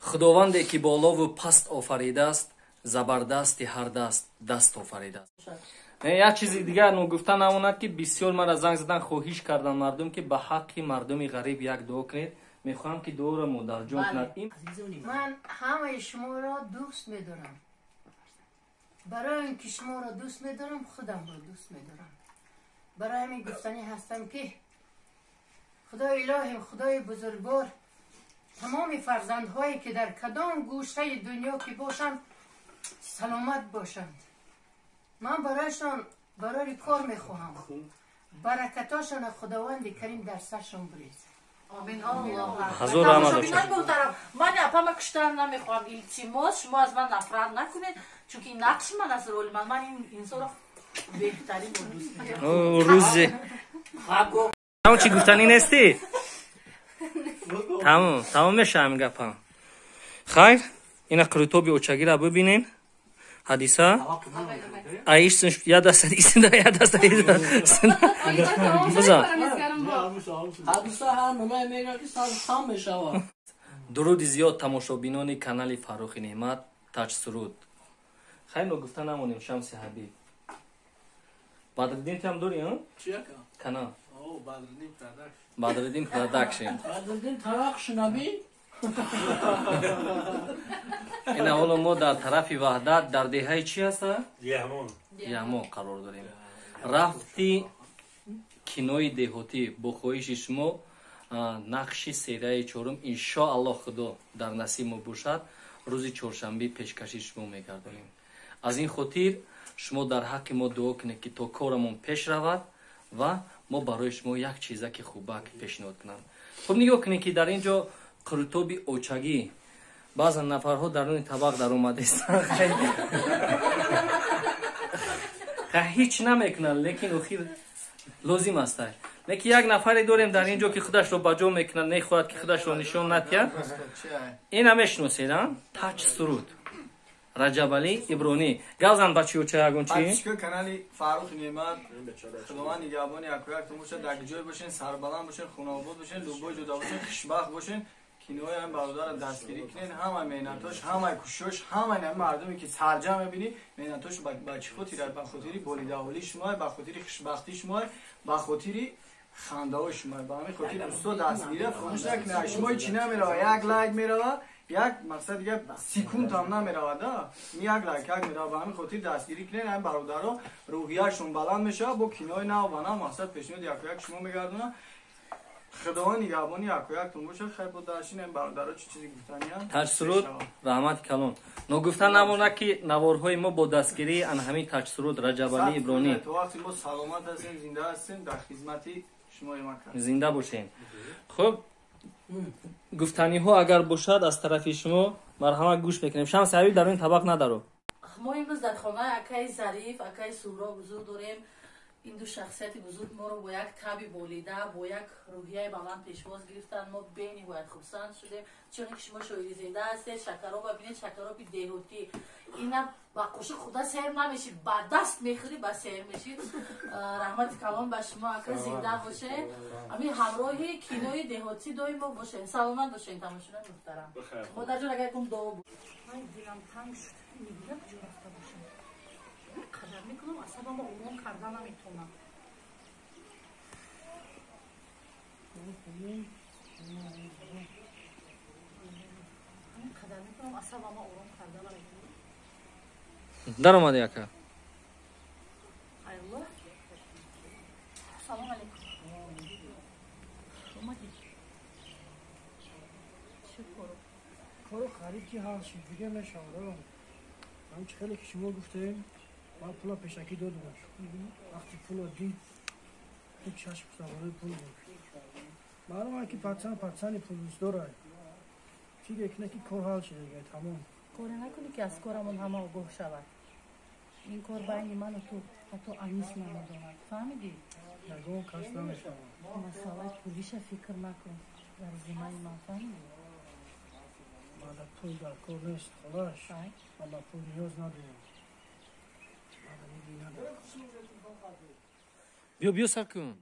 خداونده که بالا و پست آفریده است زبردستی هر دست آفریده است. یک چیز دیگر گفتن نموند که بسیار مرا زنگ زدن خواهش کردن مردم که به حق مردم غریب یک دعا کنید. میخوام که دعا را مدرجم کنید. من همه شما را دوست میدارم. برای اینکه شما را دوست میدارم خودم را دوست میدارم. برای همین گفتنی هستم که خدای الهی خدای بزرگوار تمام فرزندهایی که در کدام گوشه دنیا که باشند سلامت باشند. من برایشان برای کار میخواهم. برکتاشان خداوند کریم در سرشان بریز. آمین. الله حضور رحمت باشد. من اپام کشتن نمیخوام. التماس شما از من نفرت نکنید چون این نقش من از رول من این انسان را بهترین دوست می‌دارم. روز همون چی گفتنی نیستی؟ تمام میشه همین گپا. خیر اینا قروتوبی اوچگی را ببینین. حدیثه ایش یا دست ایستنده یا دست بزن. حدیثه هم میگه که سام میشه. درود زیاد تماشابینان کانال فروخ نعمت تاج سرود. خیر نو گفتن نمونیم شمس حبیب. بدرالدین هم داری ها؟ چیه کانال. او بدرالدین پروداکشن. بدرالدین پروداکشن. بدرالدین پروداکشن ابی. این حالا ما در طرف وحدت در دهه چی هست؟ یهمان قرار داریم. رفتی کینوی دهاتی با خواهش شما نقش سریه چهارم انشاءالله خدا در نصیب ما باشد روز چهارشنبه پیشکشی شما میگردانیم. از این خاطر شما در حق ما دعا کنید که تا کارمون پیش رود و ما برای شما یک چیزی که خوبه پیشنهاد کنم. خب نگاه کنید که در اینجا قروتوبی اوچگی بعضا نفرها در اون طبق در اومده است. هیچ نمیکنن لیکن اخیر لازم است. لیکن یک نفری داریم در اینجا که خودش رو بجا میکنه نخواهد که خودش رو نشون نده. این هم میشناسید تاج سرود رجب علی ابرانی گازن بچه‌ها چه اگون چی بچه‌ها کانال فاروق نعمت خداوند نگهبان یک تو در جای باشین سربلند باشین خوناباد باشین لوگو جدا باشین خوشبخت باشین کینوی هم برادر دستگیری کنین همه مهنتاش همه کوشش همه مردمی که سرجم می‌بینی مهنتاش بچه خاطر به خاطر بولیدهولی شما به خاطر خوشبختی شما به خاطر خنده شما به همین خاطر استاد دستگیری فراموش نکنید شما چی نمیره یک لایک میره یک مقصد دیگه سکوند هم نمیره یک لایک میره به همین خاطر دستگیری کنین هم برادرها روحیه‌شون بلند میشه با کینوی نو بنا مقصد پیشنهاد یک شما میگردونه خداوند نگهبان یکتون باشه. خیر بود داشتین این برادرها چه چیزی گفتنی تاج سرود رحمت کلام نو گفتن نمونه که نوارهای ما با دستگیری ان همین تاج سرود رجب علی ابرانی تو وقتی ما سلامت هستیم زنده هستیم در خدمتی شما مکان زنده باشین. خب گفتنی ها اگر باشد از طرف شما مرحمت گوش میکنیم. شمس حبیب در این طبق ندارو. ما امروز در خانه اکای ظریف اکای سورا بزرگ داریم. این دو شخصیت بزرگ ما رو با یک تبی بولیده با یک روحیه بلند پیشواز گرفتن. ما بینی باید خوبسند شدیم چون که شما شاید زنده هستید. شکرها ببینید شکرها دهوتی اینا با قوش خدا سیر نمیشید با دست میخوری با سیر میشید. رحمت کلام به شما اکر زنده باشه. همین همراهی کینوی دهوتی دایم باشه. سلامت باشین تماشاگران محترم. خدا جون اگر کم دعا بود من دلم تنگ شد میگم جو رفته باشم قدر میکنم اصلا ما اون کردن نمیتونم. قدر میکنم اصلا ما اون کردن نمیتونم. در اومده یکا. ایوه. سلام علیکم. اومدی. چه کارو خرید که هست دیگه میشه آره. من چه خیلی که شما گفتیم من پولا پیشکی دادم. وقتی پولا دید تو چشم سواره پول بود. معلومه که پرسن پول دوست داره. چیزی که نکی کار حال شده دیگه تمام. کار نکنی که از کارمون همه آگاه شود. این کار بین من و تو حتی انیس نمیداند. فهمیدی؟ نگاه کس نمیشه. مسئله پولیش فکر نکن. در زمان من فهمیدی؟ من پول در کار نیست خلاص. من پول نیاز ندارم. بیا سر کن.